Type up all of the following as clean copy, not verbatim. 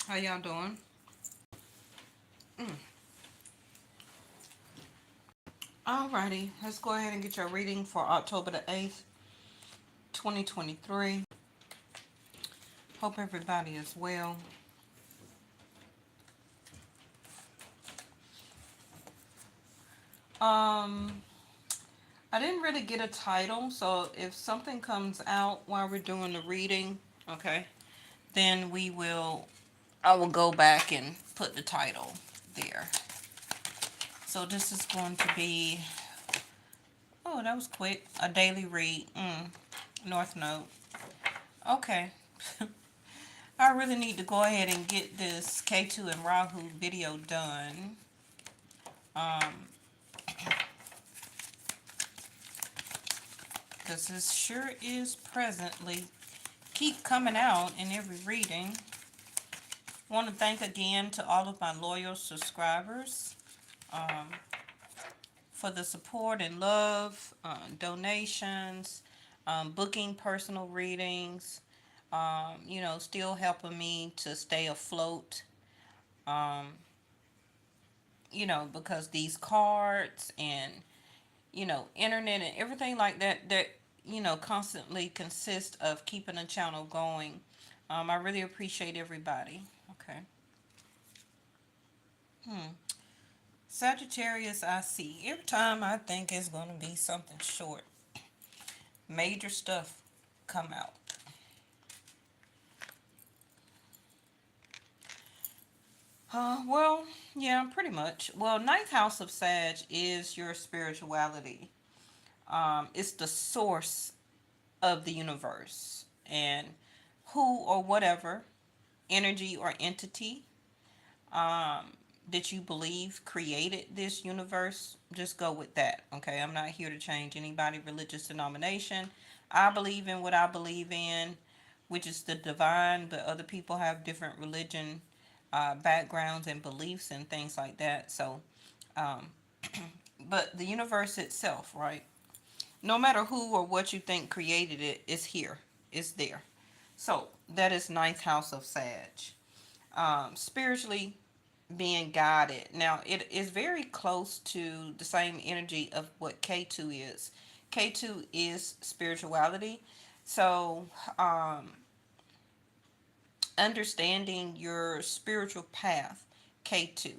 How y'all doing? Alrighty, let's go ahead and get your reading for October the 8th, 2023. Hope everybody is well. Um, I didn't really get a title, so if something comes out while we're doing the reading, okay, then I will go back and put the title there. So this is going to be, oh, that was quick, a daily read, North Node. Okay. I really need to go ahead and get this K2 and Rahu video done. Because this sure is presently keep coming out in every reading. Want to thank again to all of my loyal subscribers for the support and love, donations, booking personal readings, still helping me to stay afloat. Um, because these cards and internet and everything like that constantly consist of keeping a channel going. I really appreciate everybody. Okay. Sagittarius, I see. Every time I think it's going to be something short, major stuff come out. Well, yeah, pretty much. Well, ninth house of Sag is your spirituality. It's the source of the universe, and who or whatever energy or entity um, that you believe created this universe, just go with that. Okay, I'm not here to change anybody religious denomination. I believe in what I believe in, which is the divine, but other people have different religion backgrounds and beliefs and things like that. So um, but the universe itself, right, no matter who or what you think created it, is here, it's there. So that is ninth house of Sag. Spiritually being guided. Now, it is very close to the same energy of what K2 is. K2 is spirituality. So, understanding your spiritual path, K2.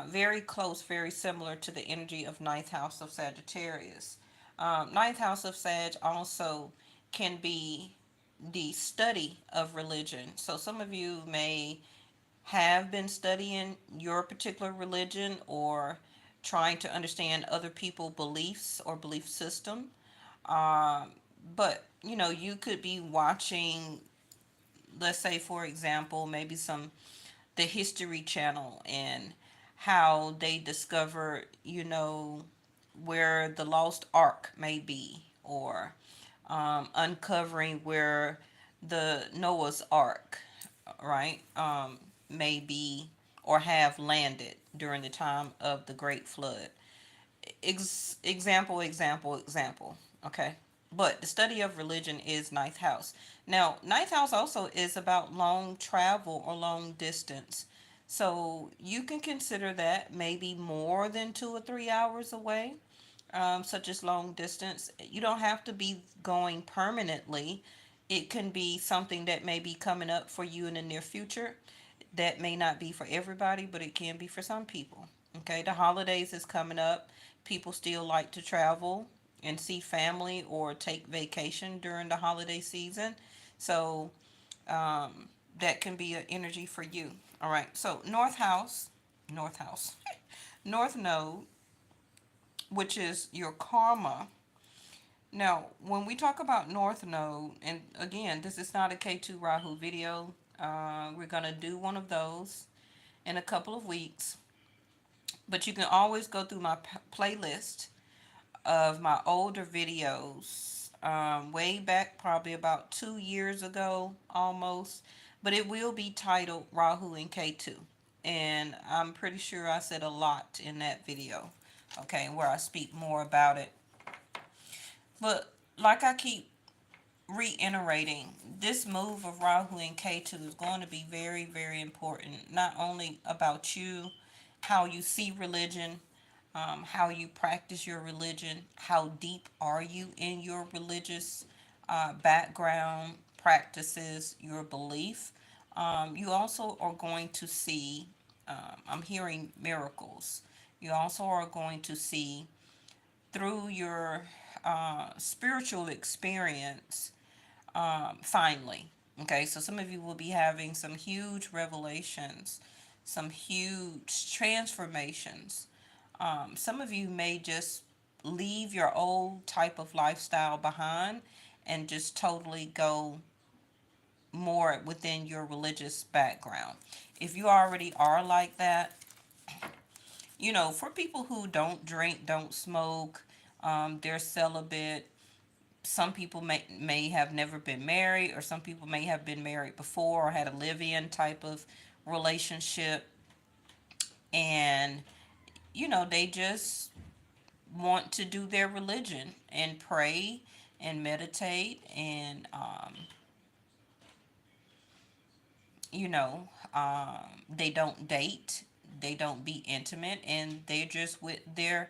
Very close, very similar to the energy of ninth house of Sagittarius. Ninth house of Sag also can be the study of religion. So, some of you may have been studying your particular religion or trying to understand other people's beliefs or belief system. Um, but you could be watching, let's say, for example, maybe the History Channel and how they discovered, where the lost ark may be, or uncovering where the Noah's Ark, right, may be or have landed during the time of the Great Flood. Example. Okay. But the study of religion is ninth house. Now, ninth house also is about long travel or long distance. So you can consider that maybe more than 2 or 3 hours away, such as long distance. You don't have to be going permanently. It can be something that may be coming up for you in the near future. That may not be for everybody, but it can be for some people. Okay, the holidays is coming up. People still like to travel and see family or take vacation during the holiday season. So that can be an energy for you. All right, so North House, North Node, which is your karma. Now, when we talk about North Node, and again, this is not a K2 Rahu video. We're going to do one of those in a couple of weeks. But you can always go through my playlist of my older videos, way back probably about 2 years ago almost. But it will be titled Rahu and K2. And I'm pretty sure I said a lot in that video, okay, where I speak more about it. But like I keep reiterating, this move of Rahu and Ketu is going to be very, very important. Not only about you, how you see religion, how you practice your religion, how deep are you in your religious background, practices, your belief. You also are going to see, I'm hearing miracles. You also are going to see through your spiritual experience, finally. Okay, so some of you will be having some huge revelations, some huge transformations. Some of you may just leave your old type of lifestyle behind and just totally go more within your religious background. If you already are like that, for people who don't drink, don't smoke, they're celibate. Some people may have never been married, or some people may have been married before or had a live-in type of relationship, and they just want to do their religion and pray and meditate, and you know they don't date, they don't be intimate, and they're just with their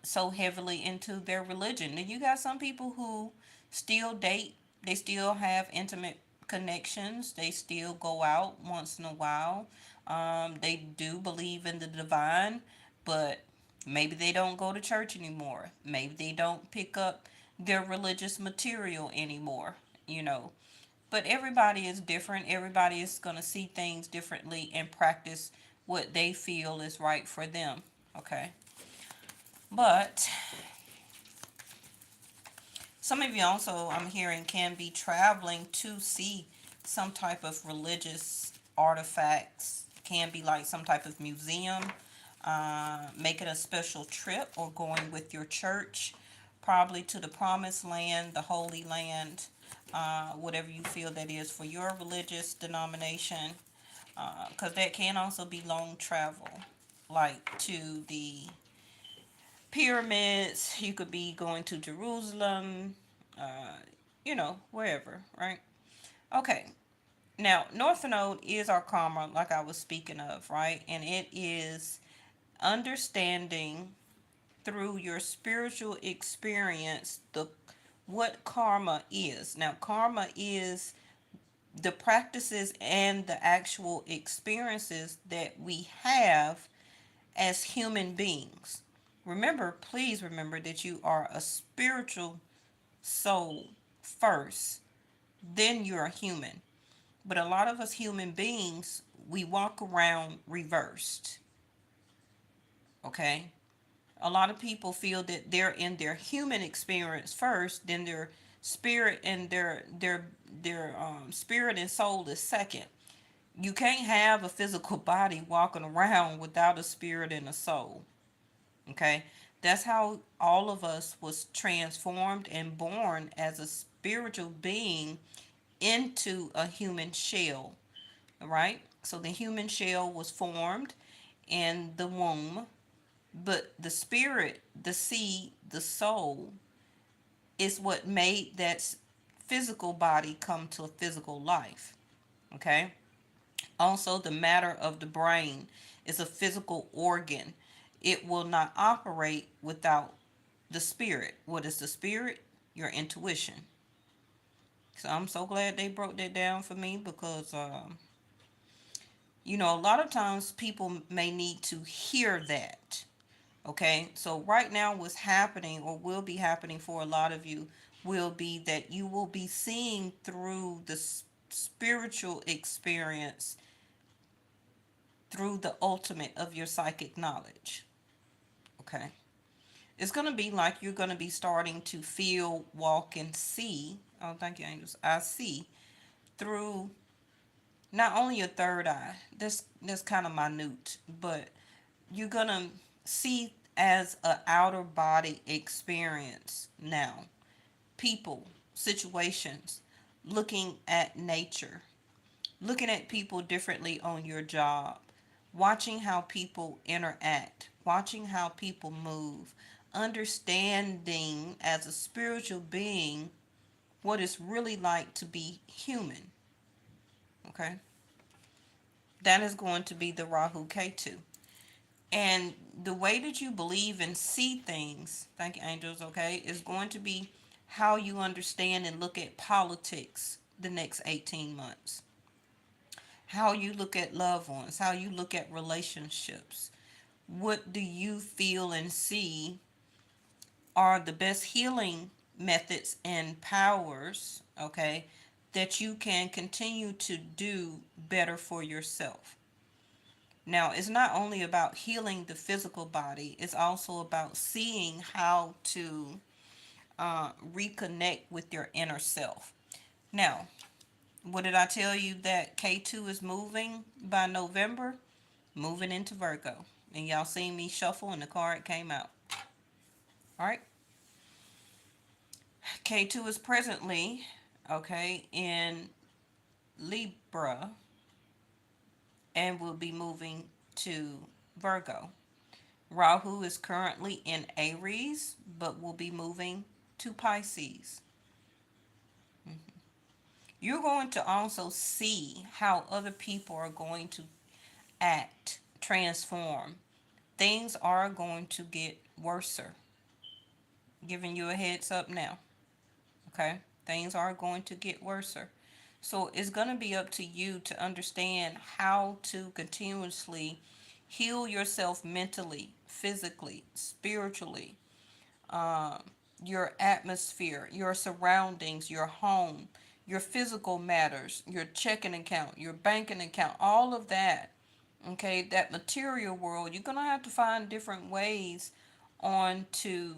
so heavily into their religion. And you got some people who still date, they still have intimate connections, they still go out once in a while. They do believe in the divine, but maybe they don't go to church anymore. Maybe they don't pick up their religious material anymore, you know. But everybody is different. Everybody is going to see things differently and practice what they feel is right for them. Okay. But some of you also, I'm hearing, can be traveling to see some type of religious artifacts. Can be like some type of museum, making a special trip, or going with your church, probably to the promised land, the holy land, whatever you feel that is for your religious denomination. Because that can also be long travel, like to the pyramids. You could be going to Jerusalem, wherever, right? Okay. Now, North Node is our karma, like I was speaking of, right? And it is understanding through your spiritual experience the what karma is. Now, karma is the practices and the actual experiences that we have as human beings. Remember, please remember that you are a spiritual soul first, then you're a human. But a lot of us human beings, we walk around reversed. Okay? A lot of people feel that they're in their human experience first, then their spirit and their spirit and soul is second. You can't have a physical body walking around without a spirit and a soul. Okay? That's how all of us was transformed and born as a spiritual being into a human shell, right? So the human shell was formed in the womb, but the spirit, the seed, the soul is what made that physical body come to a physical life. Okay? Also, the matter of the brain is a physical organ. It will not operate without the spirit. What is the spirit? Your intuition. So I'm so glad they broke that down for me, because a lot of times people may need to hear that. Okay, so right now, what's happening or will be happening for a lot of you will be that you will be seeing through the spiritual experience through the ultimate of your psychic knowledge. Okay, it's going to be like you're going to be starting to feel, walk, and see. Oh, thank you, angels. I see through not only your third eye. That's kind of minute, but you're gonna see as a outer body experience now. People, situations, looking at nature, looking at people differently on your job, watching how people interact, watching how people move, understanding as a spiritual being what it's really like to be human. Okay, that is going to be the Rahu K2. And the way that you believe and see things, thank you, angels, okay, is going to be how you understand and look at politics the next 18 months. How you look at loved ones, how you look at relationships. What do you feel and see are the best healing methods and powers, okay, that you can continue to do better for yourself. Now, it's not only about healing the physical body, it's also about seeing how to reconnect with your inner self. Now, what did I tell you that K2 is moving by November? Moving into Virgo. And y'all seen me shuffle and the card came out. All right. K2 is presently, okay, in Libra and will be moving to Virgo. Rahu is currently in Aries, but will be moving to Pisces. You're going to also see how other people are going to act, transform. Things are going to get worser. Giving you a heads up now. Okay? Things are going to get worser. So it's going to be up to you to understand how to continuously heal yourself mentally, physically, spiritually, um, your atmosphere, your surroundings, your home, your physical matters, your checking account, your banking account, all of that. Okay, that material world, you're gonna have to find different ways on to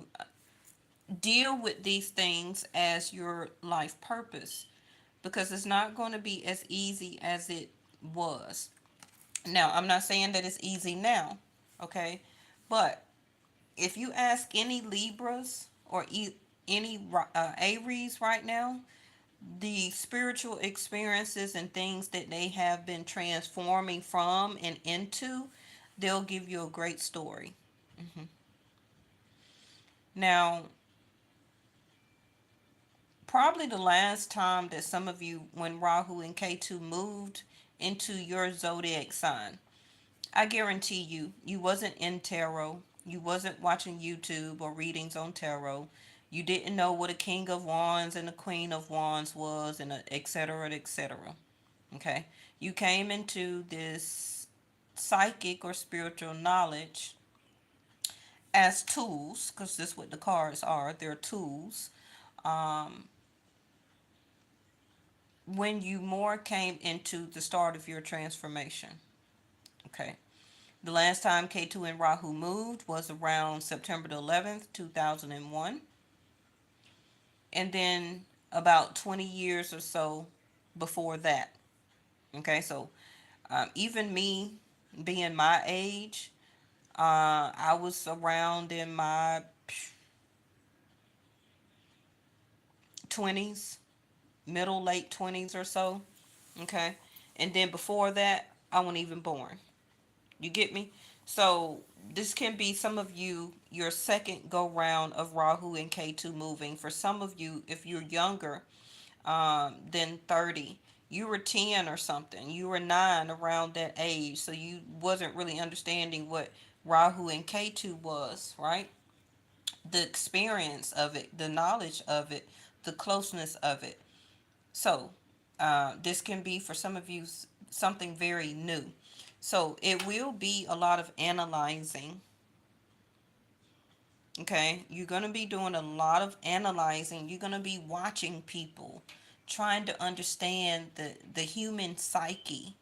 deal with these things as your life purpose because it's not going to be as easy as it was. Now, I'm not saying that it's easy now, okay? But if you ask any Libras or any Aries right now, the spiritual experiences and things that they have been transforming from and into, they'll give you a great story. hmm Now, probably the last time that some of you, when Rahu and K2 moved into your zodiac sign, I guarantee you, you wasn't in tarot. You wasn't watching YouTube or readings on tarot. You didn't know what a King of Wands and a Queen of Wands was, and et cetera, et cetera. Okay? You came into this psychic or spiritual knowledge as tools, because this is what the cards are. They're tools. Um, when you more came into the start of your transformation. Okay? The last time K2 and Rahu moved was around September the 11th, 2001. And then about 20 years or so before that. Okay, so even me being my age, I was around in my 20s, middle, late 20s or so. Okay, and then before that, I wasn't even born. You get me? So this can be some of you your second go round of Rahu and K2 moving. For some of you, if you're younger than 30, you were 10 or something. You were 9 around that age, so you wasn't really understanding what Rahu and K2 was, right? The experience of it, the knowledge of it, the closeness of it. So, this can be for some of you something very new. So, it will be a lot of analyzing. Okay, you're going to be doing a lot of analyzing. You're going to be watching people, trying to understand the human psyche.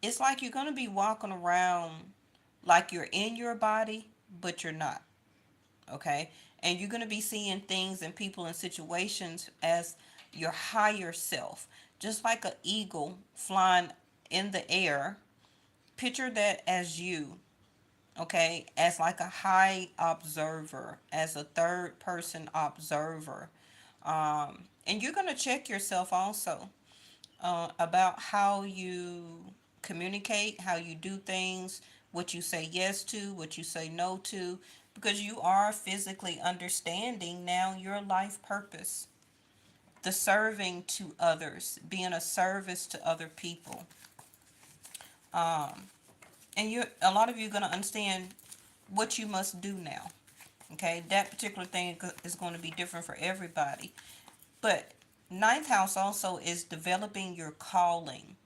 It's like you're going to be walking around like you're in your body, but you're not. Okay, and you're going to be seeing things and people and situations as your higher self, just like an eagle flying in the air. Picture that as you, okay, as like a high observer, as a third person observer. And you're going to check yourself also about how you communicate, how you do things, what you say yes to, what you say no to, because you are physically understanding now your life purpose. the serving to others, being a service to other people. Um, and a lot of you are going to understand what you must do now. Okay, that particular thing is going to be different for everybody. But ninth house also is developing your calling.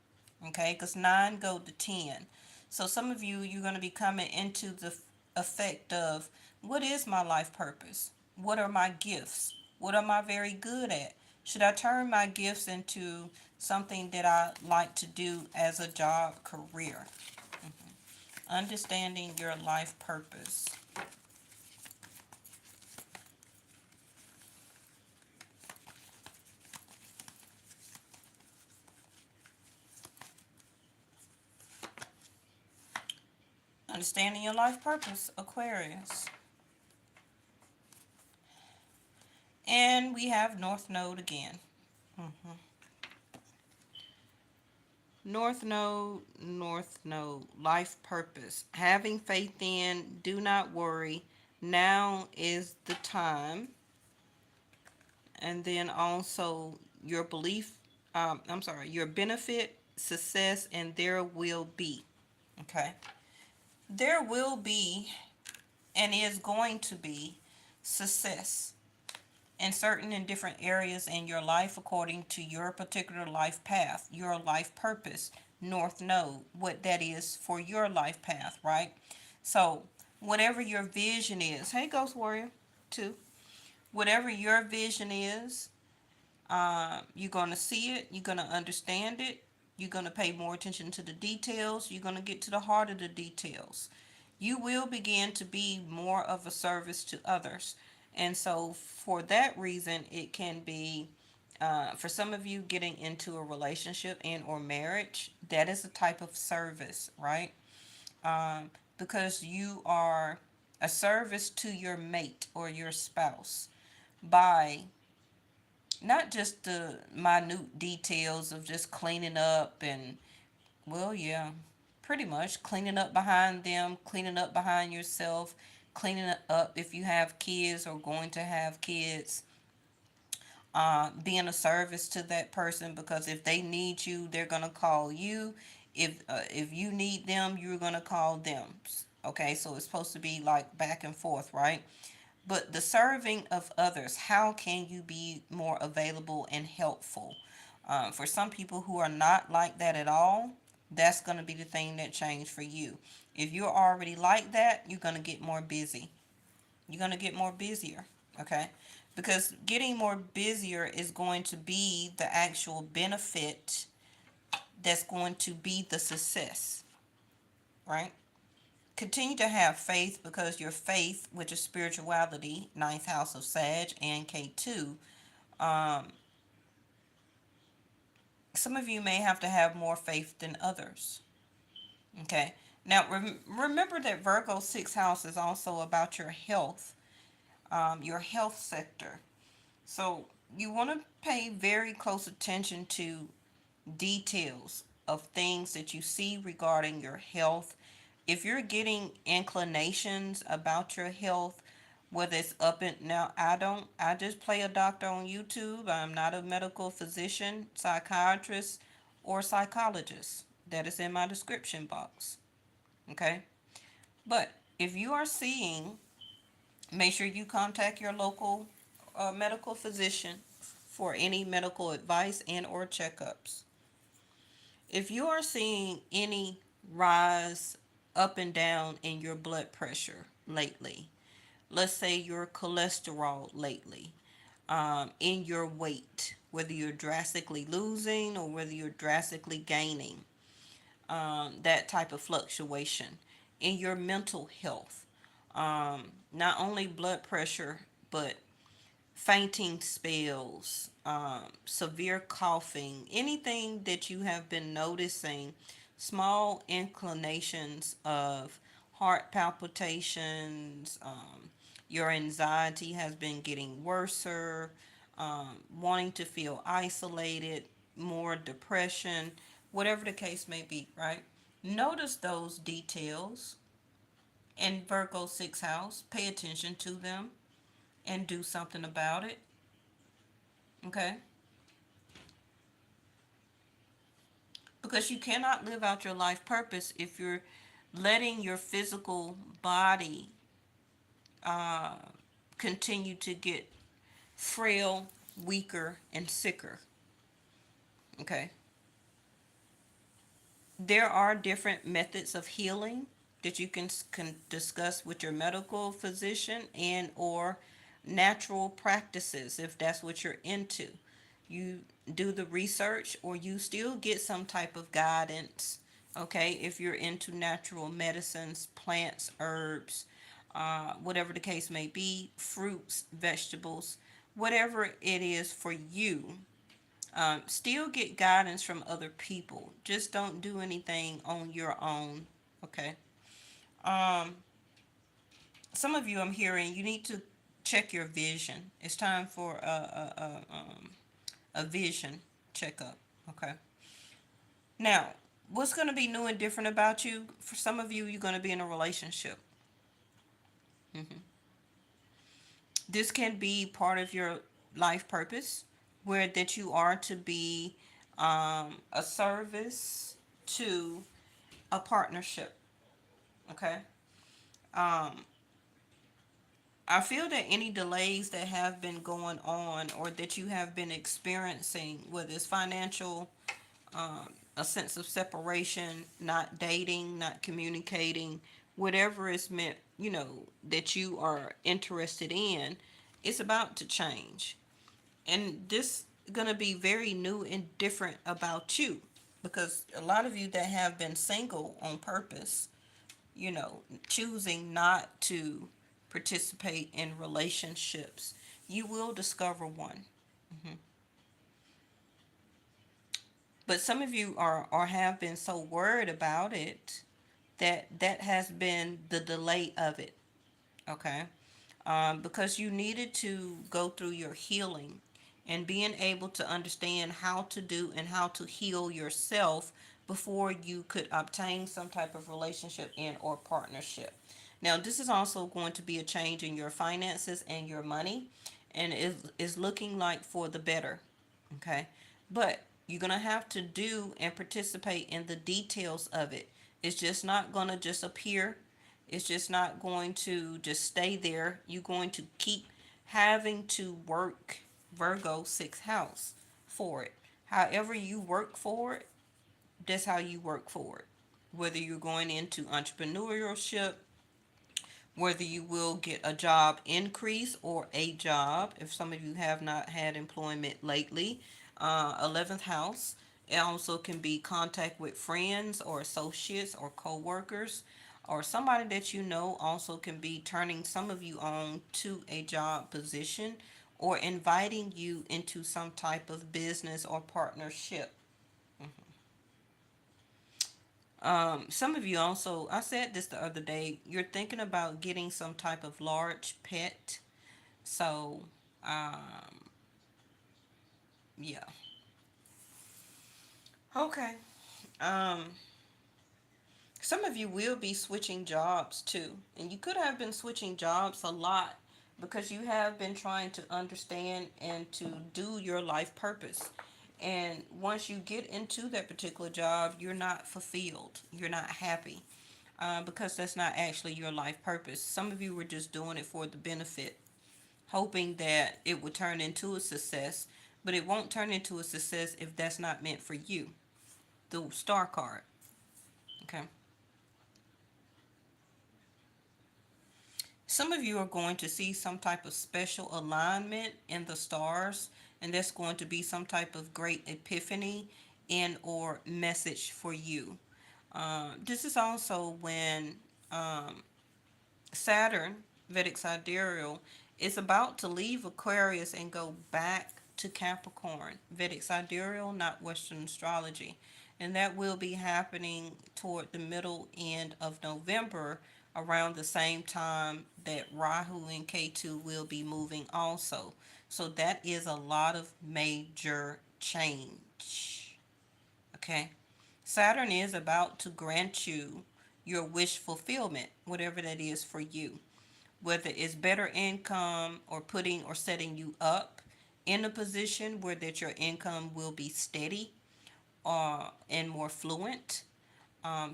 Okay, because 9 go to 10. So some of you, you're going to be coming into the effect of, what is my life purpose? What are my gifts? What am I very good at? Should I turn my gifts into something that I like to do as a job career? Understanding your life purpose. Understanding your life purpose, Aquarius. And we have North Node again. Mm-hmm. North Node, life purpose. Having faith in, do not worry. Now is the time. And then also your belief, your benefit, success, and there will be. Okay. There will be and is going to be success in certain and different areas in your life according to your particular life path, your life purpose, North Node, what that is for your life path, right? So, whatever your vision is, hey, Ghost Warrior, too, whatever your vision is, you're going to see it, you're going to understand it, you're going to pay more attention to the details, you're going to get to the heart of the details. You will begin to be more of a service to others. And so, for that reason, it can be for some of you getting into a relationship and or marriage. That is a type of service, right? Because you are a service to your mate or your spouse by not just the minute details of just cleaning up and, well, yeah, pretty much cleaning up behind them, cleaning up behind yourself, cleaning up if you have kids or going to have kids, being a service to that person, because if they need you, they're gonna call you. If you need them, you're gonna call them. Okay, so it's supposed to be like back and forth, right? But the serving of others, how can you be more available and helpful? For some people who are not like that at all, that's going to be the thing that changed for you. If you're already like that, you're going to get more busy. You're going to get more busier, okay? Because getting more busier is going to be the actual benefit that's going to be the success, right? Continue to have faith, because your faith, which is spirituality, ninth house of Sag and K2, um, some of you may have to have more faith than others. Okay. Now, remember that Virgo 6th house is also about your health sector. So you want to pay very close attention to details of things that you see regarding your health. If you're getting inclinations about your health, whether it's up and now, I just play a doctor on YouTube. I'm not a medical physician, psychiatrist, or psychologist. That is in my description box. Okay. But if you are seeing, make sure you contact your local medical physician for any medical advice and or checkups. If you are seeing any rise up and down in your blood pressure lately, let's say your cholesterol lately, in your weight, whether you're drastically losing or whether you're drastically gaining, that type of fluctuation, in your mental health, not only blood pressure, but fainting spells, severe coughing, anything that you have been noticing, small inclinations of heart palpitations, your anxiety has been getting worser, wanting to feel isolated, more depression, whatever the case may be, right? Notice those details in Virgo 6th house, pay attention to them and do something about it. Okay. because you cannot live out your life purpose if you're letting your physical body uh, continue to get frail, weaker, and sicker. Okay. There are different methods of healing that you can discuss with your medical physician and or natural practices if that's what you're into. You do the research or you still get some type of guidance, okay, if you're into natural medicines, plants, herbs, whatever the case may be, fruits, vegetables, whatever it is for you. Still get guidance from other people. Just don't do anything on your own. Okay. Um, some of you I'm hearing you need to check your vision. It's time for a vision checkup. Okay. Now, what's going to be new and different about you? For some of you, you're going to be in a relationship. hmm This can be part of your life purpose, where that you are to be a service to a partnership. Okay. Um, I feel that any delays that have been going on or that you have been experiencing, whether it's financial, a sense of separation, not dating, not communicating, whatever is meant, that you are interested in, it's about to change. And this gonna be very new and different about you because a lot of you that have been single on purpose, choosing not to participate in relationships, you will discover one. hmm But some of you are or have been so worried about it that that has been the delay of it. Okay. Because you needed to go through your healing and being able to understand how to do and how to heal yourself before you could obtain some type of relationship and or partnership. Now, this is also going to be a change in your finances and your money, and is looking like for the better. Okay, but you're gonna have to do and participate in the details of it. It's just not gonna just appear. It's just not going to just stay there. You're going to keep having to work Virgo sixth house for it. However you work for it, that's how you work for it. Whether you're going into entrepreneurship, whether you will get a job increase or a job, if some of you have not had employment lately. 11th house, it also can be contact with friends or associates or co-workers or somebody that you know also can be turning some of you on to a job position or inviting you into some type of business or partnership. Some of you also, I said this the other day, you're thinking about getting some type of large pet. So, um, yeah. Okay. Um, some of you will be switching jobs too. And you could have been switching jobs a lot because you have been trying to understand and to do your life purpose. And once you get into that particular job, you're not fulfilled. You're not happy. Because that's not actually your life purpose. Some of you were just doing it for the benefit, hoping that it would turn into a success, but it won't turn into a success if that's not meant for you. The star card. Okay. Some of you are going to see some type of special alignment in the stars, and that's going to be some type of great epiphany and or message for you. This is also when um, Saturn, Vedic sidereal, is about to leave Aquarius and go back to Capricorn. Vedic sidereal, not Western astrology. And that will be happening toward the middle end of November, around the same time that Rahu and Ketu will be moving also. So that is a lot of major change. Okay. Saturn is about to grant you your wish fulfillment, whatever that is for you. Whether it's better income or putting or setting you up in a position where that your income will be steady, and more fluent.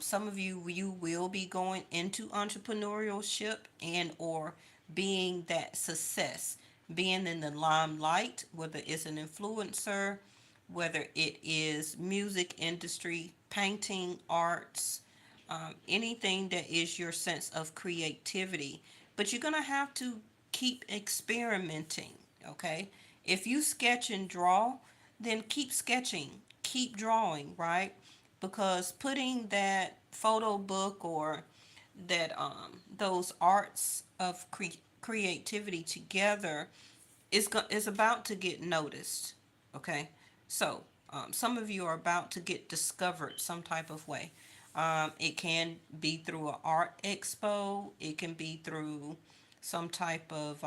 Some of you will be going into entrepreneurship and or being that success, being in the limelight, whether it's an influencer, whether it is music industry, painting, arts, anything that is your sense of creativity. But you're gonna have to keep experimenting, okay? If you sketch and draw, then keep sketching, keep drawing, right? Because putting that photo book or that those arts of creativity together is about to get noticed. Okay, so some of you are about to get discovered some type of way. It can be through an art expo. It can be through some type of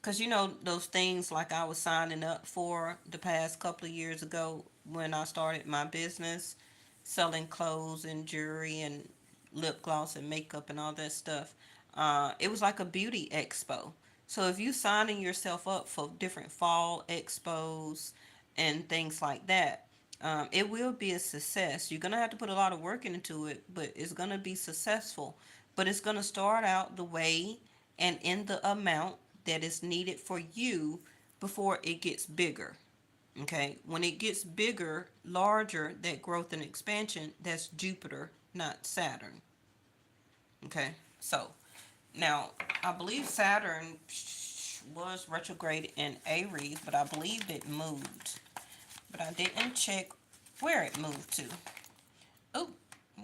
because you know those things like I was signing up for the past couple of years ago when I started my business, selling clothes and jewelry and lip gloss and makeup and all that stuff. It was like a beauty expo. So if you signing yourself up for different fall expos and things like that, it will be a success. You're gonna have to put a lot of work into it, but it's gonna be successful. But it's gonna start out the way and in the amount that is needed for you before it gets bigger. Okay, when it gets bigger, larger, that growth and expansion, that's Jupiter, not Saturn. Okay, so now I believe Saturn was retrograde in Aries, but I believe it moved. But I didn't check where it moved to. Oh,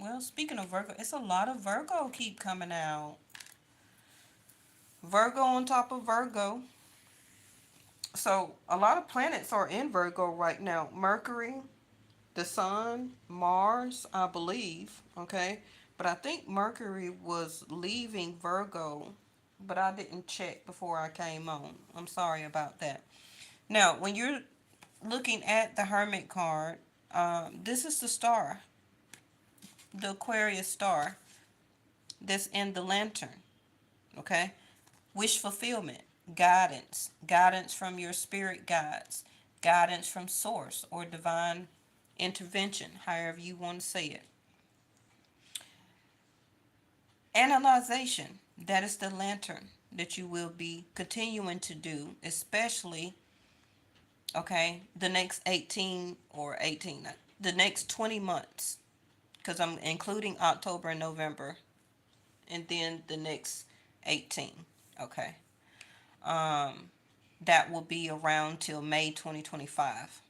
well, speaking of Virgo, it's a lot of Virgo keep coming out. Virgo on top of Virgo. So a lot of planets are in Virgo right now. Mercury, the Sun, Mars, I believe. Okay, but I think Mercury was leaving Virgo, but I didn't check before I came on. I'm sorry about that. Now, when you're looking at the Hermit card, this is the star, the Aquarius star that's in the lantern. Okay, wish fulfillment, guidance, guidance from your spirit guides, guidance from source or divine intervention, however you want to say it. Analyzation, that is the lantern that you will be continuing to do, especially, okay, the next 18 or 18, the next 20 months, because I'm including October and November, and then the next 18, okay. Um, that will be around till May 2025.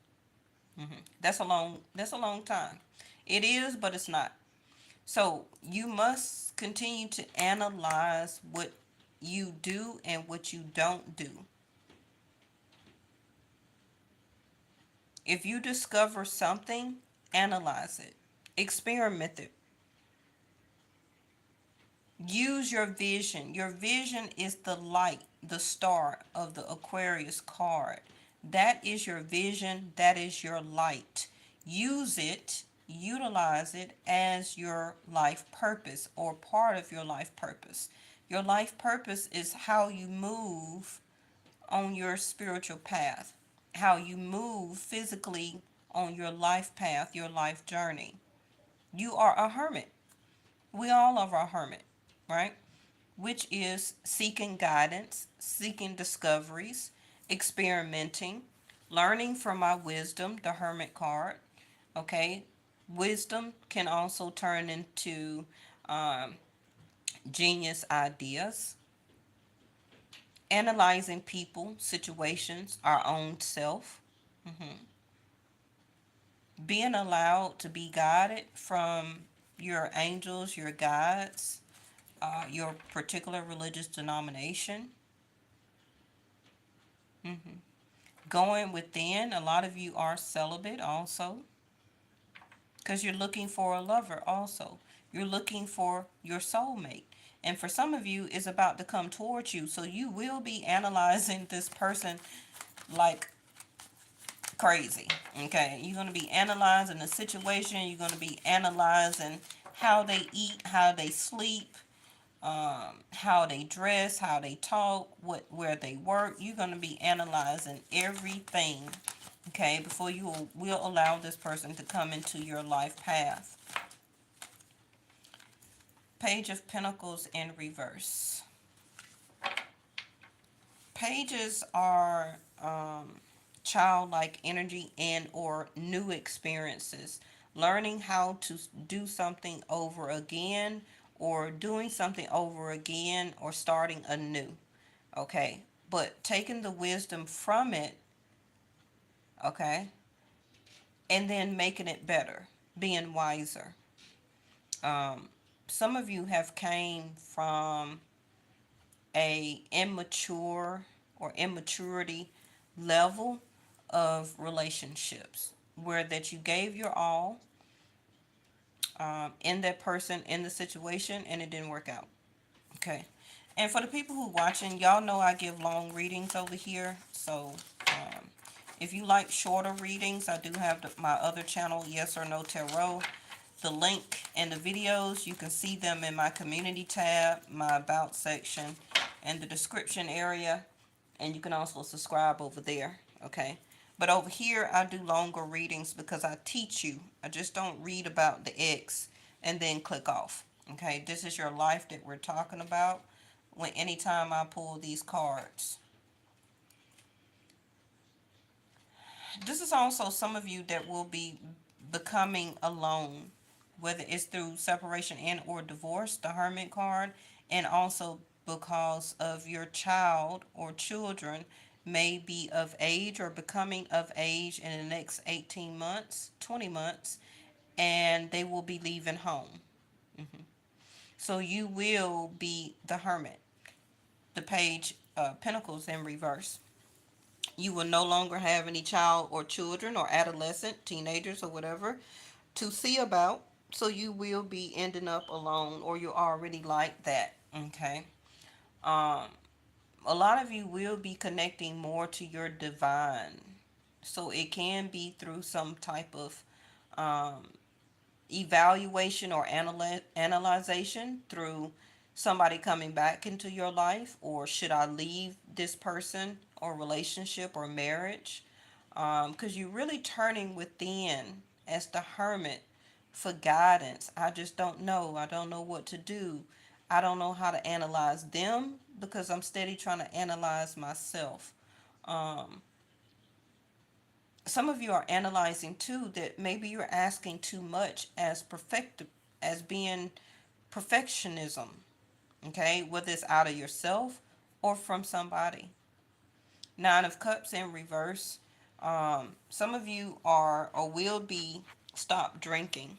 That's a long time. It is, but it's not. So you must continue to analyze what you do and what you don't do. If you discover something, analyze it, experiment it. Use your vision. Your vision is the light, the star of the Aquarius card. That is your vision. That is your light. Use it, utilize it as your life purpose or part of your life purpose. Your life purpose is how you move on your spiritual path, how you move physically on your life path, your life journey. You are a hermit. We all are a hermit, right? Which is seeking guidance, seeking discoveries, experimenting, learning from my wisdom, the Hermit card. Okay, wisdom can also turn into um, genius ideas, analyzing people, situations, our own self, being allowed to be guided from your angels, your guides, your particular religious denomination. Going within, a lot of you are celibate also because you're looking for a lover also. You're looking for your soulmate. And for some of you, it's about to come towards you. So you will be analyzing this person like crazy. Okay, you're going to be analyzing the situation. You're going to be analyzing how they eat, how they sleep, how they dress, how they talk, where they work. You're going to be analyzing everything Okay, before you will allow this person to come into your life path. Page of Pentacles in reverse. Pages are childlike energy and or new experiences. Learning how to do something over again, or doing something over again, or starting anew. Okay, but taking the wisdom from it, okay, and then making it better, being wiser. Um, some of you have came from a immature or immaturity level of relationships where that you gave your all in that person, in the situation, and it didn't work out. Okay. And for the people who watching, y'all know I give long readings over here. So if you like shorter readings, I do have my other channel, Yes or No Tarot. The link and the videos, you can see them in my community tab, my about section, and the description area. And you can also subscribe over there. Okay. But over here, I do longer readings because I teach you. I just don't read about the X and then click off. Okay. This is your life that we're talking about when anytime I pull these cards. This is also some of you that will be becoming alone, whether it's through separation and or divorce, the Hermit card, and also because of your child or children may be of age or becoming of age in the next 18 months, 20 months, and they will be leaving home. So you will be the Hermit, the Page Pentacles in reverse. You will no longer have any child or children or adolescent, teenagers or whatever to see about. So you will be ending up alone, or you're already like that. Okay. Um, a lot of you will be connecting more to your divine. So it can be through some type of um, evaluation or analyzation through somebody coming back into your life, or should I leave this person or relationship or marriage, because you're really turning within as the Hermit for guidance. I just don't know. I don't know what to do. I don't know how to analyze them because I'm steady trying to analyze myself. um, some of you are analyzing too that maybe you're asking too much as as being perfectionism. Okay, whether it's out of yourself or from somebody. Nine of Cups in reverse. Some of you are or will be stop drinking.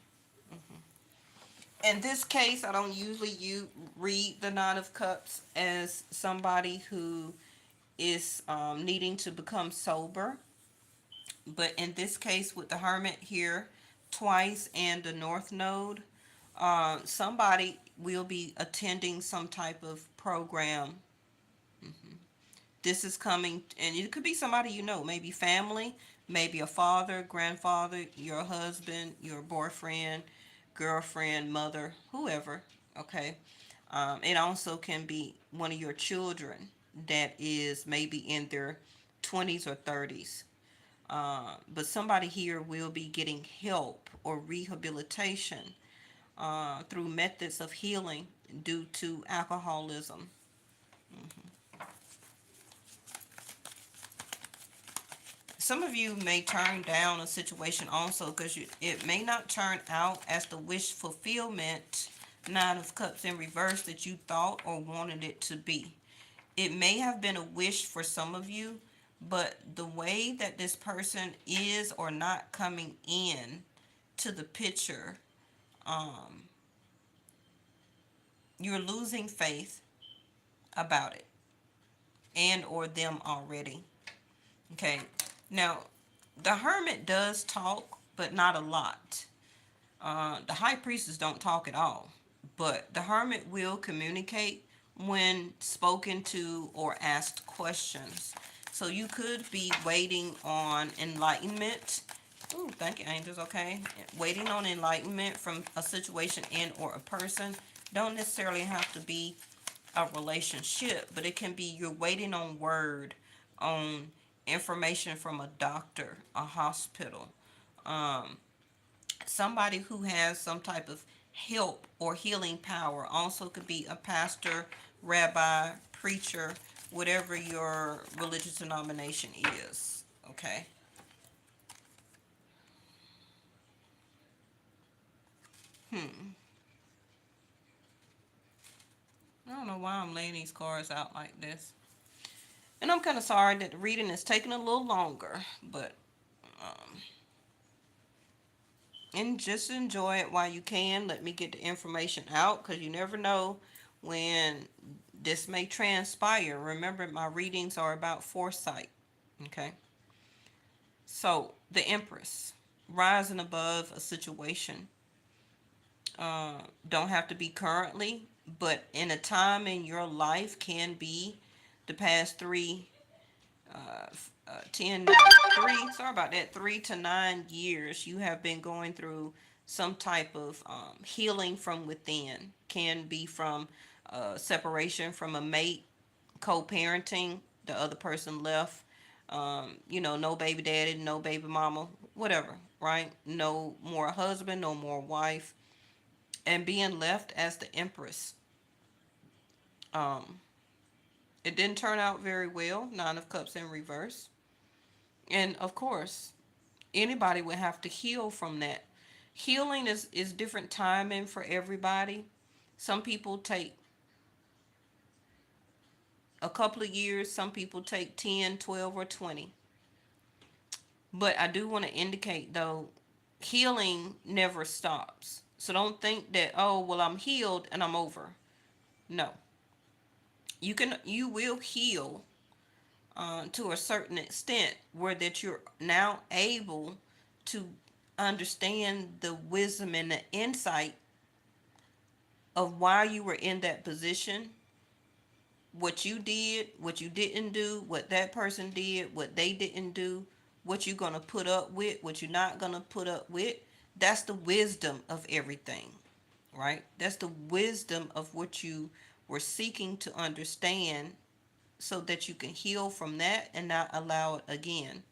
In this case, I don't usually read the Nine of Cups as somebody who is needing to become sober. But in this case, with the Hermit here twice and the North Node, somebody will be attending some type of program. This is coming, and it could be somebody you know, maybe family, maybe a father, grandfather, your husband, your boyfriend, girlfriend, mother, whoever. Okay. It also can be one of your children that is maybe in their 20s or 30s. But somebody here will be getting help or rehabilitation through methods of healing due to alcoholism. Some of you may turn down a situation also because it may not turn out as the wish fulfillment, Nine of Cups in reverse, that you thought or wanted it to be. It may have been a wish for some of you, but the way that this person is or not coming in to the picture, um, you're losing faith about it and or them already. Okay. Now, the Hermit does talk, but not a lot. The High Priestess don't talk at all, but the Hermit will communicate when spoken to or asked questions. So you could be waiting on enlightenment. Ooh, thank you, angels. Okay, waiting on enlightenment from a situation and or a person. Don't necessarily have to be a relationship, but it can be you're waiting on word, on information from a doctor, a hospital, um, somebody who has some type of help or healing power. Also could be a pastor, rabbi, preacher, whatever your religious denomination is. Okay. Hmm. I don't know why I'm laying these cards out like this. And I'm kind of sorry that the reading is taking a little longer, but um, and just enjoy it while you can. Let me get the information out because you never know when this may transpire. Remember, my readings are about foresight. Okay. So, the Empress, rising above a situation. Don't have to be currently, but in a time in your life can be the past 10, 3, sorry about that, 3 to 9 years, you have been going through some type of healing from within. Can be from separation from a mate, co-parenting, the other person left, no baby daddy, no baby mama, whatever, right? No more husband, no more wife, and being left as the Empress. Um, it didn't turn out very well. Nine of Cups in reverse. And of course, anybody would have to heal from that. Healing is different timing for everybody. Some people take a couple of years, some people take 10, 12, or 20. But I do want to indicate though, healing never stops. So don't think that, oh, well, I'm healed and I'm over. No. You will heal to a certain extent where that you're now able to understand the wisdom and the insight of why you were in that position, what you did, what you didn't do, what that person did, what they didn't do, what you're going to put up with, what you're not going to put up with. That's the wisdom of everything, right? That's the wisdom of what you were seeking to understand so that you can heal from that and not allow it again.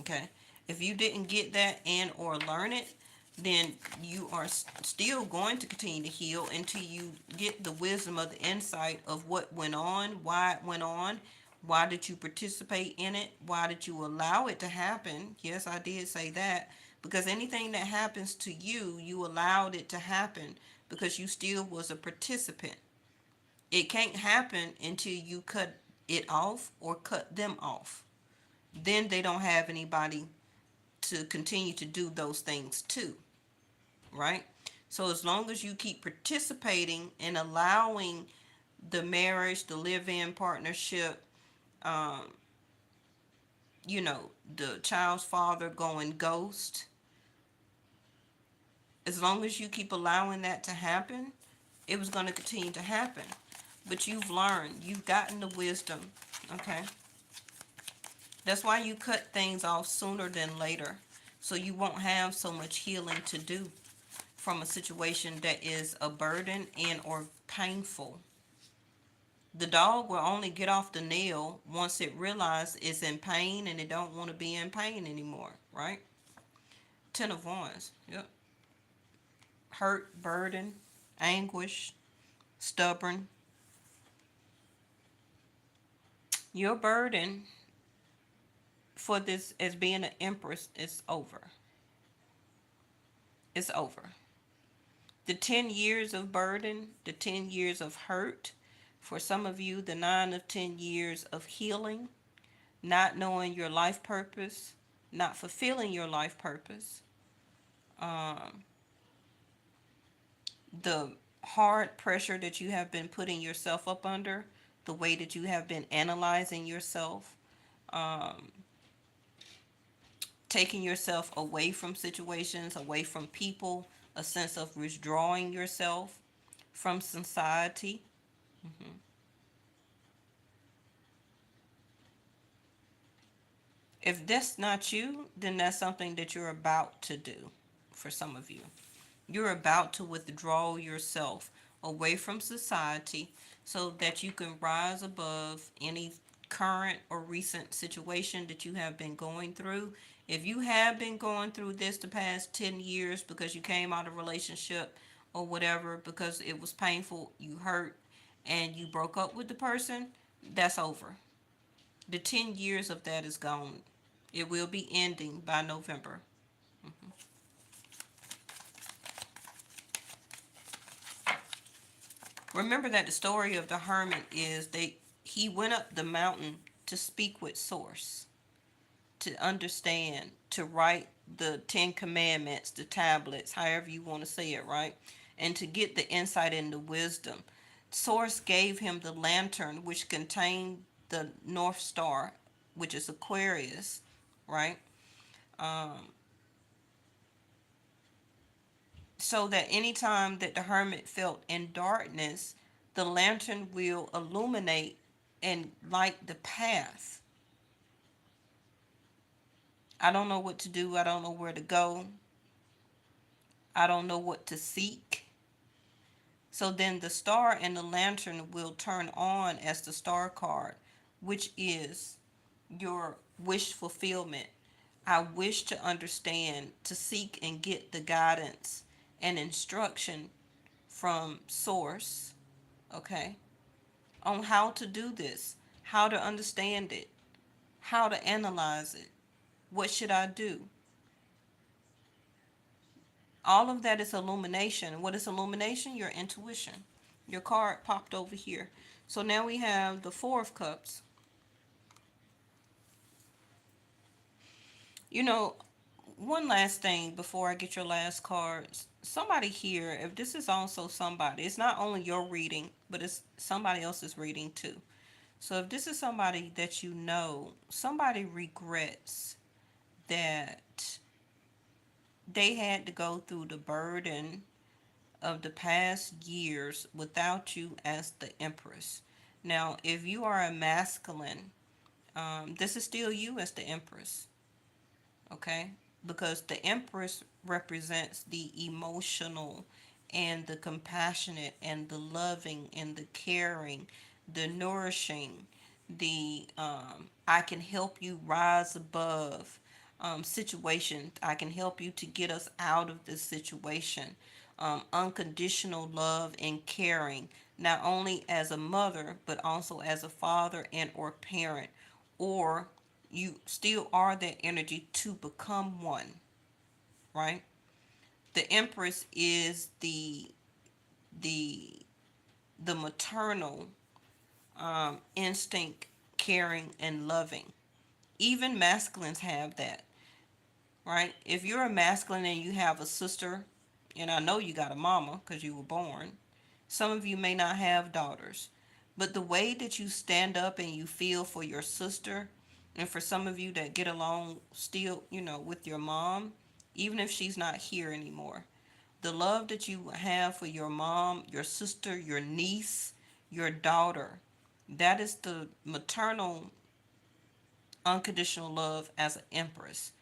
Okay. If you didn't get that and or learn it, then you are still going to continue to heal until you get the wisdom of the insight of what went on, why it went on, why did you participate in it, why did you allow it to happen. Yes, I did say that, because anything that happens to you, you allowed it to happen because you still was a participant. It can't happen until you cut it off or cut them off. Then they don't have anybody to continue to do those things too, right? So as long as you keep participating and allowing the marriage, the live-in partnership, um, the child's father going ghost, as long as you keep allowing that to happen, it was going to continue to happen. But you've learned, you've gotten the wisdom, okay? That's why you cut things off sooner than later, so you won't have so much healing to do from a situation that is a burden and or painful. The dog will only get off the nail once it realizes it's in pain and it don't want to be in pain anymore, right? Ten of Wands. Yep. Hurt, burden, anguish, stubborn. Your burden for this as being an empress is over. It's over. The 10 years of burden, the 10 years of hurt, for some of you, the 9 of 10 years of healing, not knowing your life purpose, not fulfilling your life purpose, um, the hard pressure that you have been putting yourself up under, the way that you have been analyzing yourself, um, taking yourself away from situations, away from people, a sense of withdrawing yourself from society. Mhm. If that's not you, then that's something that you're about to do for some of you. You're about to withdraw yourself away from society so that you can rise above any current or recent situation that you have been going through. If you have been going through this the past 10 years because you came out of a relationship or whatever, because it was painful, you hurt, and you broke up with the person, that's over. The 10 years of that is gone. It will be ending by November. Remember that the story of the hermit is he went up the mountain to speak with source, to understand, to write the 10 commandments, the tablets, however you want to say it, right? And to get the insight and the wisdom. Source gave him the lantern which contained the North Star, which is Aquarius, right? Um, so that anytime that the hermit felt in darkness, the lantern will illuminate and light the path. I don't know what to do. I don't know where to go. I don't know what to seek. So then the star and the lantern will turn on as the star card, which is your wish fulfillment. I wish to understand, to seek and get the guidance and instruction from source, okay, on how to do this, how to understand it, how to analyze it, what should I do. All of that is illumination. What is illumination? Your intuition. Your card popped over here. So now we have the Four of Cups. You know, one last thing before I get your last cards. Somebody here, if this is also somebody, it's not only your reading, but it's somebody else's reading too. So if this is somebody that you know, somebody regrets that they had to go through the burden of the past years without you as the Empress. Now, if you are a masculine, this is still you as the Empress, okay? Because the Empress represents the emotional and the compassionate and the loving and the caring, the nourishing, the I can help you rise above situation. I can help you to get us out of this situation. Unconditional love and caring, not only as a mother, but also as a father and or parent, or you still are that energy to become one, right? The Empress is the the maternal instinct, caring and loving. Even masculines have that, right? If you're a masculine and you have a sister, and I know you got a mama because you were born, some of you may not have daughters, but the way that you stand up and you feel for your sister, and for some of you that get along still, with your mom, even if she's not here anymore, the love that you have for your mom, your sister, your niece, your daughter, that is the maternal unconditional love as an empress.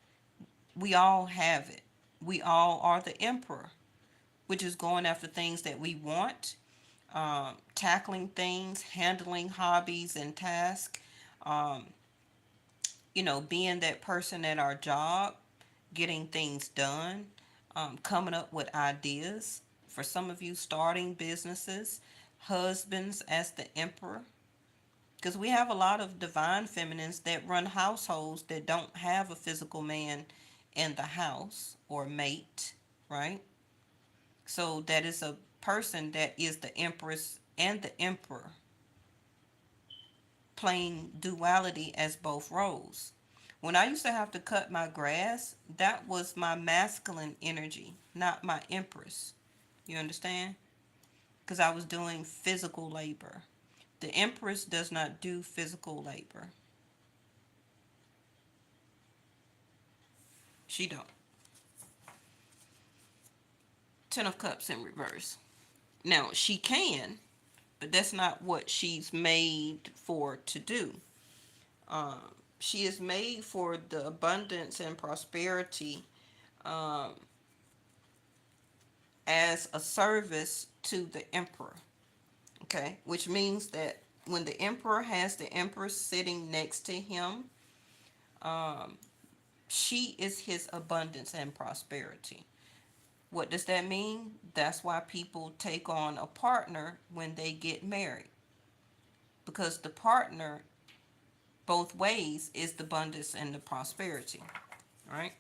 We all have it. We all are the emperor, which is going after things that we want, tackling things, handling hobbies and tasks, um, being that person at our job, getting things done, coming up with ideas. For some of you, starting businesses, husbands as the emperor, because we have a lot of divine feminines that run households that don't have a physical man in the house or mate, right? So that is a person that is the empress and the emperor, playing duality as both roles. When I used to have to cut my grass, that was my masculine energy, not my empress. You understand? Because I was doing physical labor. The empress does not do physical labor. She don't. Ten of Cups in reverse. Now, she can, but that's not what she's made for to do. Um, she is made for the abundance and prosperity, um, as a service to the emperor. Okay, which means that when the emperor has the empress sitting next to him, um, she is his abundance and prosperity. What does that mean? That's why people take on a partner when they get married, because the partner, both ways, is the abundance and the prosperity. Right?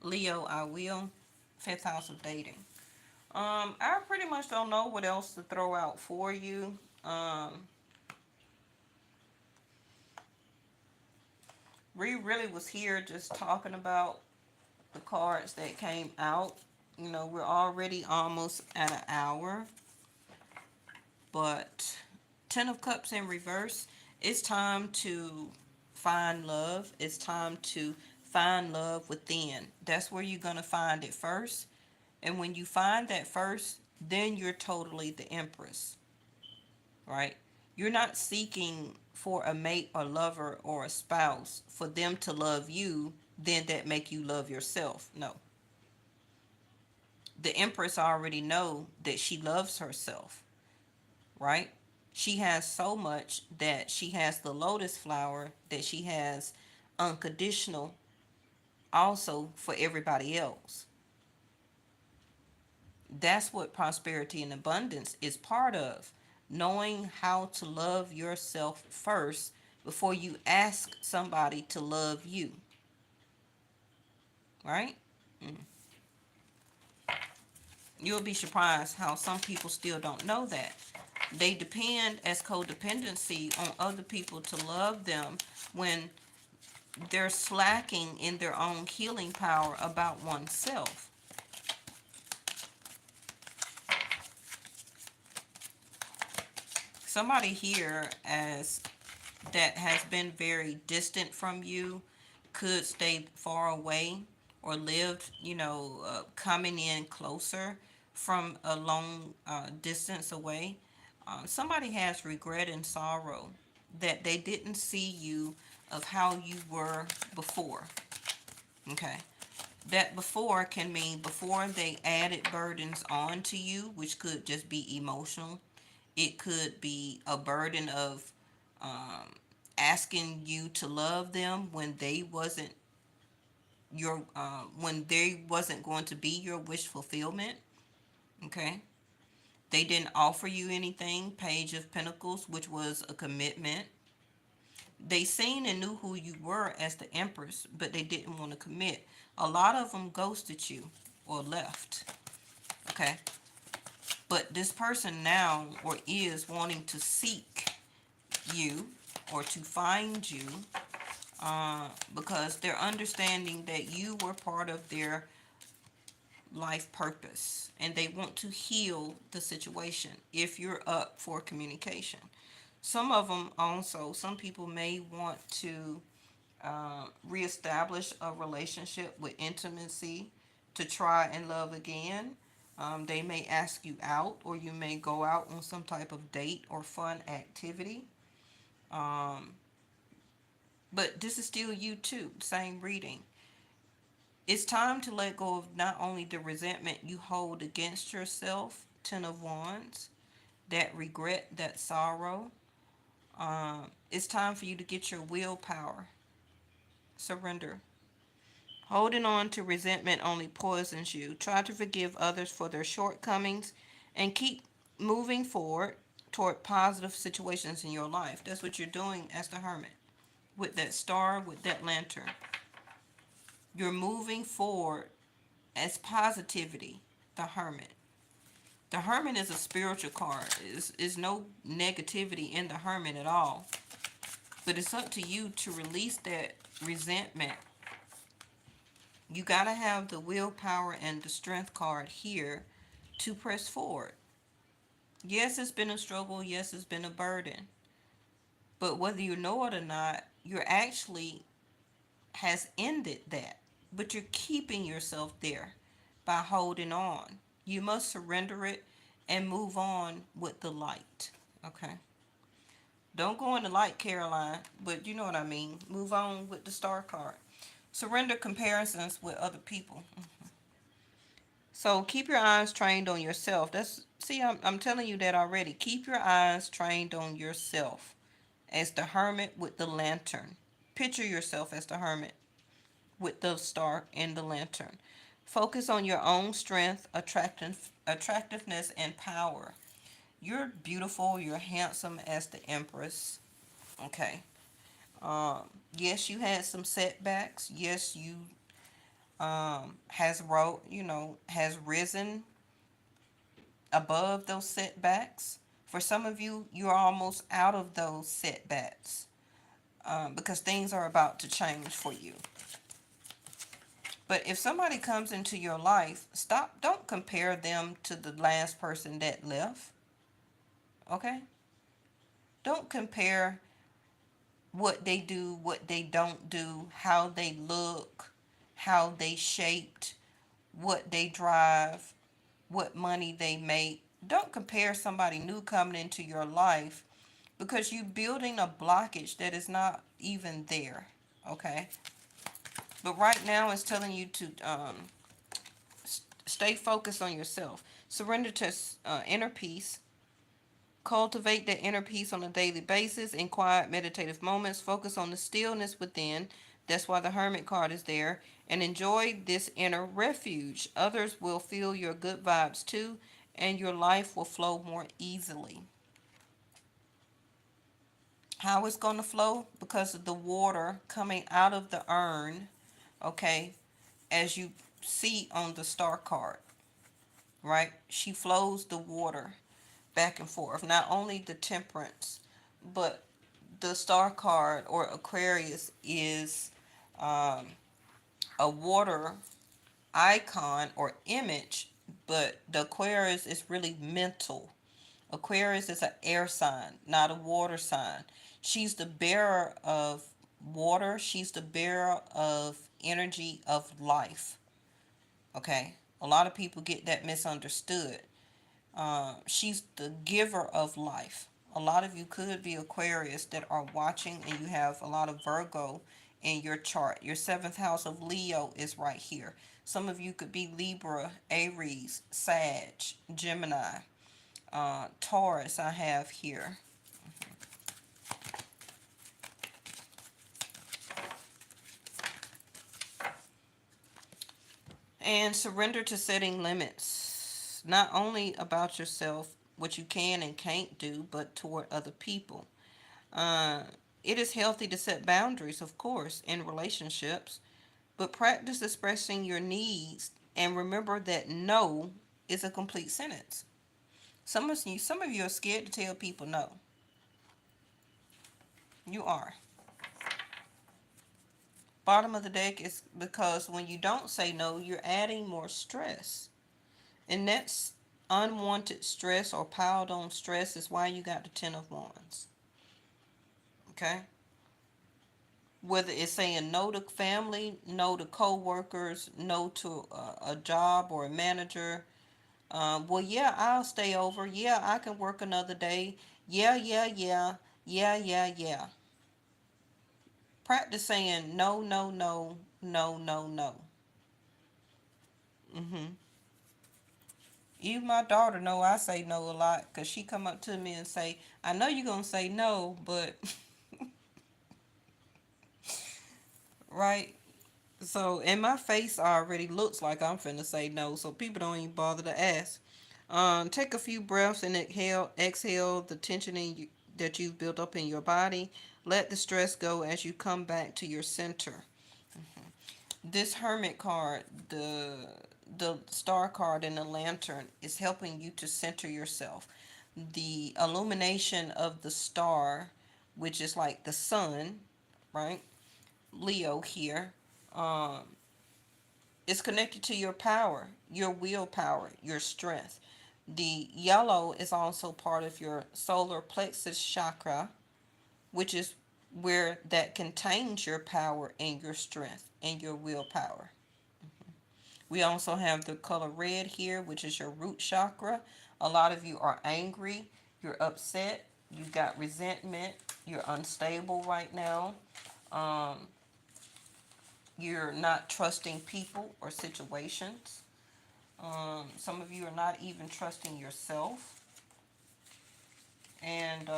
Leo, I will. Fifth house of dating. I pretty much don't know what else to throw out for you. We really was here just talking about the cards that came out. You know, we're already almost at an hour, but Ten of Cups in reverse, it's time to find love. It's time to find love within. That's where you're going to find it first. And when you find that first, then you're totally the empress, right? You're not seeking for a mate or lover or a spouse for them to love you, then that make you love yourself. No. The empress already know that she loves herself, right? She has so much that she has the lotus flower, that she has unconditional also for everybody else. That's what prosperity and abundance is part of. Knowing how to love yourself first before you ask somebody to love you. Right? Mm. You'll be surprised how some people still don't know that. They depend as codependency on other people to love them when they're slacking in their own healing power about oneself. Somebody here as that has been very distant from you could stay far away or lived, coming in closer from a long distance away. Somebody has regret and sorrow that they didn't see you of how you were before. Okay. That before can mean before they added burdens onto you, which could just be emotional. It could be a burden of um, asking you to love them when they wasn't going to be your wish fulfillment. Okay, they didn't offer you anything. Page of Pentacles, which was a commitment. They seen and knew who you were as the Empress, but they didn't want to commit. A lot of them ghosted you or left. Okay, but this person now or is wanting to seek you or to find you, because they're understanding that you were part of their life purpose and they want to heal the situation if you're up for communication. Some of them also, some people may want to reestablish a relationship with intimacy to try and love again. They may ask you out, or you may go out on some type of date or fun activity. Um, but this is still you too, same reading. It's time to let go of not only the resentment you hold against yourself, Ten of Wands, that regret, that sorrow. It's time for you to get your willpower. Surrender. Holding on to resentment only poisons you. Try to forgive others for their shortcomings and keep moving forward toward positive situations in your life. That's what you're doing as the Hermit. With that star, with that lantern. You're moving forward as positivity, the Hermit. The Hermit is a spiritual card. Is no negativity in the Hermit at all. But it's up to you to release that resentment. You got to have the willpower and the strength card here to press forward. Yes, it's been a struggle. Yes, it's been a burden. But whether you know it or not, you're actually has ended that. But you're keeping yourself there by holding on. You must surrender it and move on with the light. Okay. Don't go in the light, Caroline, but you know what I mean. Move on with the star card. Surrender comparisons with other people. So keep your eyes trained on yourself. That's see, I'm telling you that already. Keep your eyes trained on yourself as the hermit with the lantern. Picture yourself as the hermit with the star and the lantern. Focus on your own strength, attractiveness, and power. You're beautiful. You're handsome as the empress. Okay. Um, yes, you had some setbacks. Yes, you has risen above those setbacks. For some of you, you're almost out of those setbacks because things are about to change for you. But if somebody comes into your life, don't compare them to the last person that left. Okay? Don't compare what they do, what they don't do, how they look, how they shaped, what they drive, what money they make. Don't compare somebody new coming into your life because you're building a blockage that is not even there. Okay? But right now it's telling you to stay focused on yourself. Surrender to inner peace. Cultivate that inner peace on a daily basis in quiet meditative moments. Focus on the stillness within. That's why the Hermit card is there. And enjoy this inner refuge. Others will feel your good vibes too, and your life will flow more easily. How it's going to flow? Because of the water coming out of the urn, okay, as you see on the star card, right? She flows the water back and forth. Not only the temperance, but the star card or Aquarius is um, a water icon or image, but the Aquarius is really mental. Aquarius is an air sign, not a water sign. She's the bearer of water. She's the bearer of energy of life. Okay? A lot of people get that misunderstood. She's the giver of life. A lot of you could be Aquarius that are watching, and you have a lot of Virgo in your chart. Your seventh house of Leo is right here. Some of you could be Libra, Aries, Sag, Gemini, Taurus. I have here. And surrender to setting limits, not only about yourself, what you can and can't do, but toward other people. Uh, it is healthy to set boundaries, of course, in relationships, but practice expressing your needs and remember that no is a complete sentence. Some of you are scared to tell people no. You are. Bottom of the deck is because when you don't say no, you're adding more stress. And that's unwanted stress or piled on stress is why you got the Ten of Wands. Okay? Whether it's saying no to family, no to co-workers, no to a job or a manager. Well, yeah, I'll stay over. Yeah, I can work another day. Yeah, yeah, yeah. Yeah, yeah, yeah. Practice saying no, no, no, no, no, no. Mm-hmm. Even my daughter know I say no a lot because she come up to me and say, I know you're going to say no, but right? So, and my face already looks like I'm finna say no, so people don't even bother to ask. Take a few breaths and exhale the tension that you've built up in your body. Let the stress go as you come back to your center. This Hermit card, the star card and the lantern is helping you to center yourself. The illumination of the star, which is like the sun, right? Leo here. Um, It's connected to your power, your willpower, your strength. The yellow is also part of your solar plexus chakra, which is where that contains your power and your strength and your willpower. We also have the color red here, which is your root chakra. A lot of you are angry, you're upset, you got resentment, you're unstable right now. You're not trusting people or situations. Some of you are not even trusting yourself, and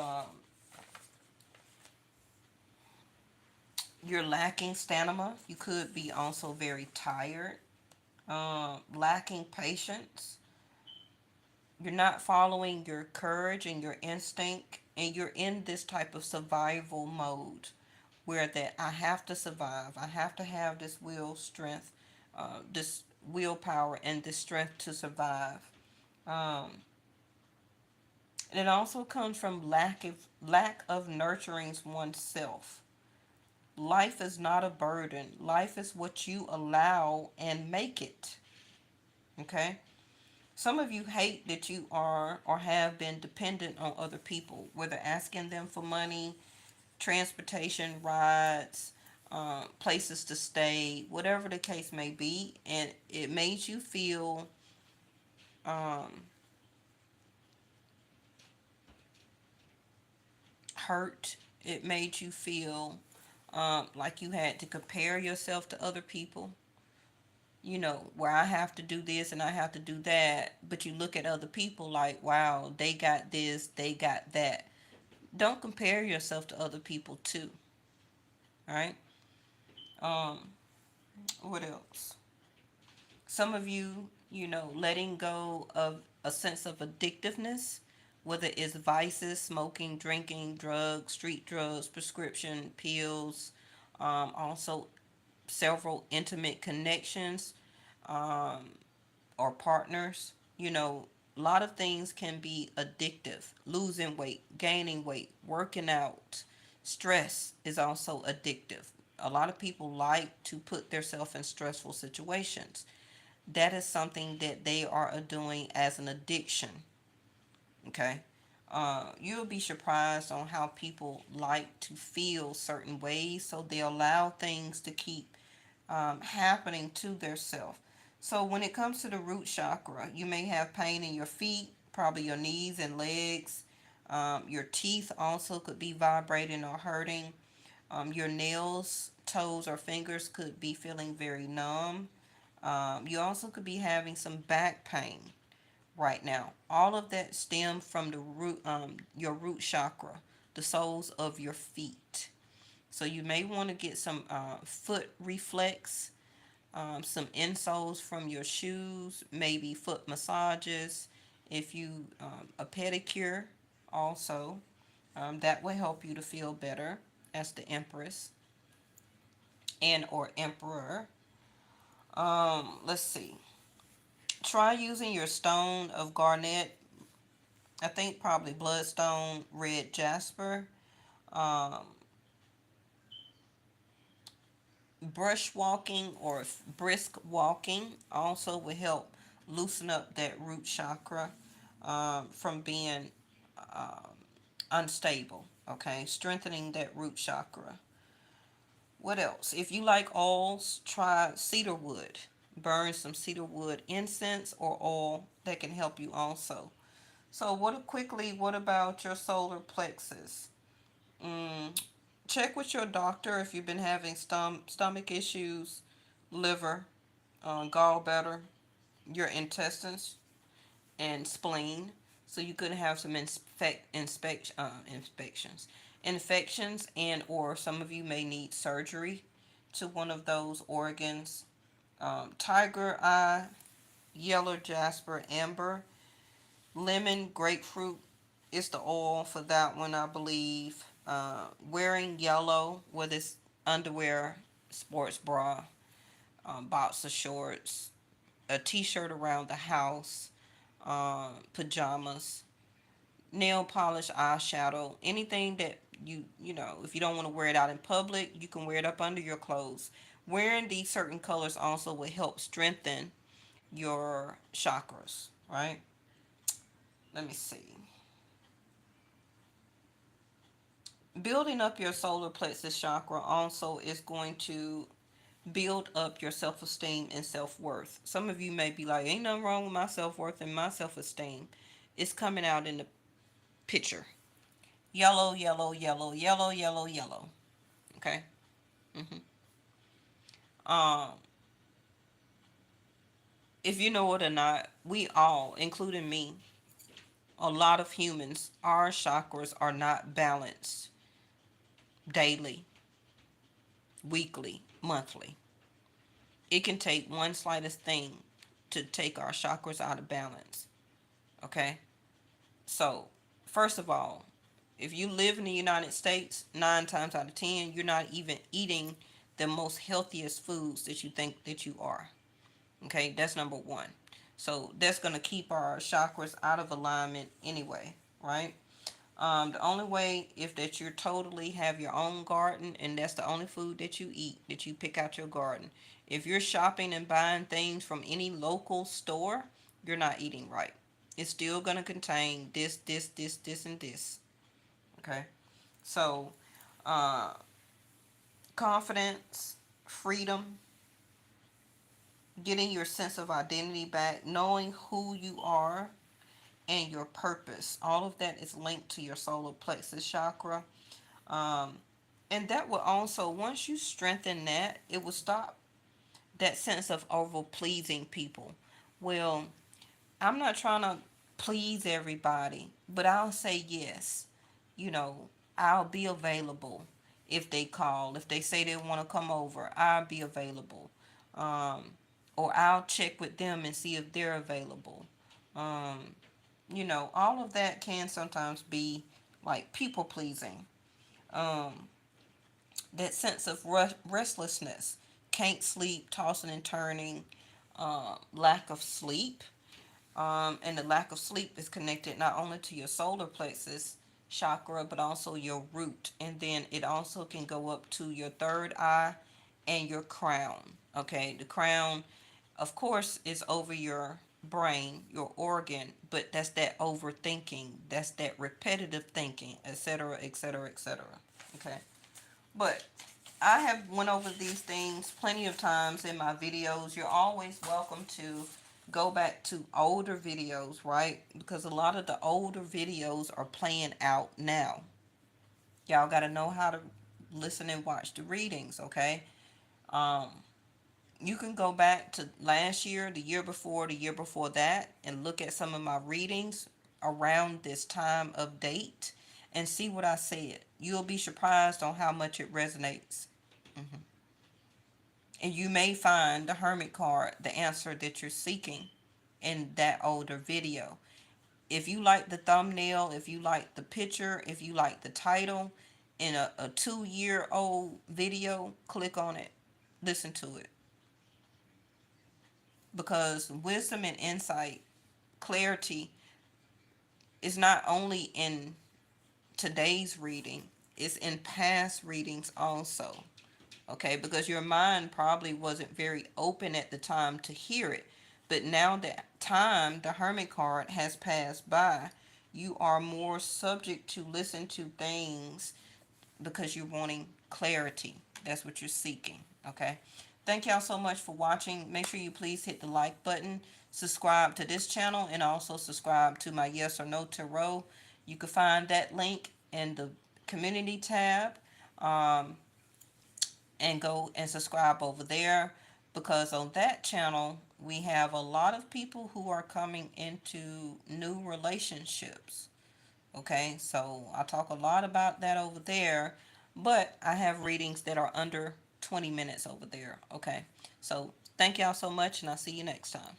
you're lacking stamina. You could be also very tired, lacking patience. You're not following your courage and your instinct, and you're in this type of survival mode where that I have to survive. I have to have this will strength, this willpower and this strength to survive. Um, and it also comes from lack of nurturing oneself. Life is not a burden. Life is what you allow and make it. Okay? Some of you hate that you are or have been dependent on other people, whether asking them for money, transportation, rides, places to stay, whatever the case may be, and it made you feel um, hurt. It made you feel like you had to compare yourself to other people. You know, where I have to do this and I have to do that, but you look at other people like, wow, they got this, they got that. Don't compare yourself to other people too. All right. Um, what else? Some of you, letting go of a sense of addictiveness, whether it's vices, smoking, drinking, drugs, street drugs, prescription pills, also several intimate connections, um, or partners. A lot of things can be addictive. Losing weight, gaining weight, working out, stress is also addictive. A lot of people like to put themselves in stressful situations. That is something that they are doing as an addiction. Okay. You'll be surprised on how people like to feel certain ways, so they allow things to keep happening to their self. So when it comes to the root chakra, you may have pain in your feet, probably your knees and legs. Your teeth also could be vibrating or hurting. Your nails, toes, or fingers could be feeling very numb. You also could be having some back pain right now. All of that stem from the root, your root chakra, the soles of your feet. So you may want to get some foot reflex, some insoles from your shoes, maybe foot massages. If you a pedicure, also that will help you to feel better as the empress and or emperor. Let's see. Try using your stone of garnet. I think probably bloodstone, red jasper. Um, Brush walking or brisk walking also will help loosen up that root chakra from being um, unstable. Okay, strengthening that root chakra. What else? If you like oils, try cedar wood. Burn some cedar wood incense or oil that can help you also. So, what about your solar plexus? Mm, check with your doctor if you've been having stomach issues, liver, gallbladder, your intestines, and spleen. So you could have some inspections, infections, and or some of you may need surgery to one of those organs. Tiger eye, yellow jasper, amber, lemon, grapefruit is the oil for that one, I believe. Wearing yellow, whether it's underwear, sports bra, boxer shorts, a t-shirt around the house, pajamas, nail polish, eyeshadow, anything that if you don't want to wear it out in public, you can wear it up under your clothes. Wearing these certain colors also will help strengthen your chakras, right? Let me see. Building up your solar plexus chakra also is going to build up your self-esteem and self-worth. Some of you may be like, ain't nothing wrong with my self-worth and my self-esteem. It's coming out in the picture. Yellow, yellow, yellow, yellow, yellow, yellow. Okay. um If you know it or not, we all, including me, a lot of humans, our chakras are not balanced daily, weekly, monthly. It can take one slightest thing to take our chakras out of balance. Okay? So, first of all, if you live in the United States, 9 times out of 10, you're not even eating the most healthiest foods that you think that you are. Okay, that's number one. So that's going to keep our chakras out of alignment anyway, right? The only way if that you totally have your own garden and that's the only food that you eat, that you pick out your garden. If you're shopping and buying things from any local store, you're not eating right. It's still going to contain this, and this. Okay. So, uh, confidence, freedom, getting your sense of identity back, knowing who you are and your purpose. All of that is linked to your solar plexus chakra. Um, and that will also, once you strengthen that, it will stop that sense of over pleasing people. Well, I'm not trying to please everybody, but I'll say yes. You know, I'll be available if they call. If they say they want to come over, I'll be available. Um, or I'll check with them and see if they're available. Um, all of that can sometimes be like people pleasing. Um, that sense of restlessness, can't sleep, tossing and turning, lack of sleep. And the lack of sleep is connected not only to your solar plexus chakra, but also your root. And then it also can go up to your third eye and your crown. Okay, the crown, of course, is over your brain, your organ, but that's that overthinking, that's that repetitive thinking, etc., etc., etc. Okay, but I have went over these things plenty of times in my videos. You're always welcome to go back to older videos, right? Because a lot of the older videos are playing out now. Y'all got to know how to listen and watch the readings, okay? Um, you can go back to last year, the year before that, and look at some of my readings around this time of date and see what I said. You'll be surprised on how much it resonates. Mhm. And you may find the Hermit card, the answer that you're seeking in that older video. If you like the thumbnail, if you like the picture, if you like the title in a 2-year old video, click on it, listen to it. Because wisdom and insight, clarity is not only in today's reading, it's in past readings also. Okay, because your mind probably wasn't very open at the time to hear it. But now that time, the Hermit card has passed by, you are more subject to listen to things because you're wanting clarity. That's what you're seeking. Okay. Thank y'all so much for watching. Make sure you please hit the like button, subscribe to this channel, and also subscribe to my Yes or No Tarot. You can find that link in the community tab. Um, and go and subscribe over there, because on that channel we have a lot of people who are coming into new relationships. Okay, so I talk a lot about that over there, but I have readings that are under 20 minutes over there. Okay, so thank y'all so much, and I'll see you next time.